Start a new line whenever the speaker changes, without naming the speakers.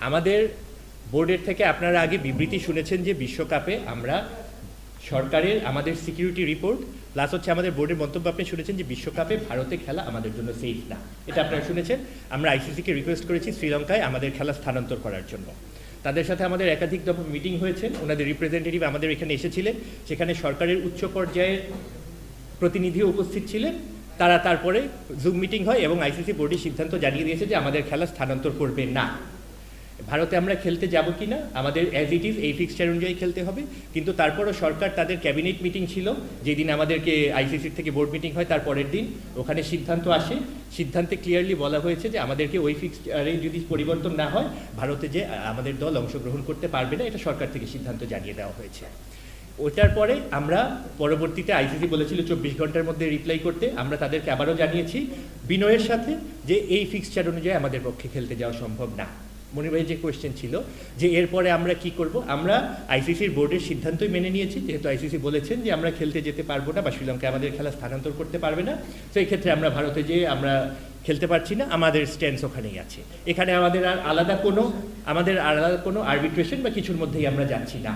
আমাদের বোর্ডের থেকে আপনারা আগে বিবৃতি শুনেছেন যে বিশ্বকাপে আমরা সরকারের আমাদের সিকিউরিটি রিপোর্ট প্লাস হচ্ছে আমাদের বোর্ডের মন্তব্য আপনি শুনেছেন যে বিশ্বকাপে ভারতে খেলা আমাদের জন্য সেফ না, এটা আপনারা শুনেছেন। আমরা আইসিসিকে রিকোয়েস্ট করেছি শ্রীলঙ্কায় আমাদের খেলা স্থানান্তর করার জন্য। তাদের সাথে আমাদের একাধিক দফা মিটিং হয়েছে, ওনাদের রিপ্রেজেন্টেটিভ আমাদের এখানে এসেছিলেন, সেখানে সরকারের উচ্চ পর্যায়ের প্রতিনিধিও উপস্থিত ছিলেন। তারা তারপরে জুম মিটিং হয় এবং আইসিসি বোর্ডের সিদ্ধান্ত জানিয়ে দিয়েছে যে আমাদের খেলা স্থানান্তর করবে না। ভারতে আমরা খেলতে যাব কি না আমাদের অ্যাজ ইট ইজ এই ফিক্সচার অনুযায়ী খেলতে হবে, কিন্তু তারপরও সরকার তাদের ক্যাবিনেট মিটিং ছিল যেদিন আমাদেরকে আইসিসির থেকে বোর্ড মিটিং হয় তার পরের দিন, ওখানে সিদ্ধান্ত আসে। সিদ্ধান্তে ক্লিয়ারলি বলা হয়েছে যে আমাদেরকে ওই ফিক্সচারে যদি পরিবর্তন না হয় ভারতে যে আমাদের দল অংশগ্রহণ করতে পারবে না, এটা সরকার থেকে সিদ্ধান্ত জানিয়ে দেওয়া হয়েছে। ওটার পরে আমরা পরবর্তীতে আইসিসি বলেছিল 24 ঘন্টার মধ্যে রিপ্লাই করতে, আমরা তাদেরকে আবারও জানিয়েছি বিনয়ের সাথে যে এই ফিক্সচার অনুযায়ী আমাদের পক্ষে খেলতে যাওয়া সম্ভব না। মনির ভাই যে কোয়েশ্চেন ছিল যে এরপরে আমরা কি করব, আমরা আইসিসির বোর্ডের সিদ্ধান্তই মেনে নিয়েছি, যেহেতু আইসিসি বলেছেন যে আমরা খেলতে যেতে পারবো না বা শ্রীলঙ্কায় আমাদের খেলা স্থানান্তর করতে পারবে না, তো এই ক্ষেত্রে আমরা ভারতে যেয়ে আমরা খেলতে পারছি না, আমাদের স্ট্যান্স ওখানেই আছে। এখানে আমাদের আর আলাদা কোনো আরবিট্রেশন বা কিছুর মধ্যেই আমরা যাচ্ছি না।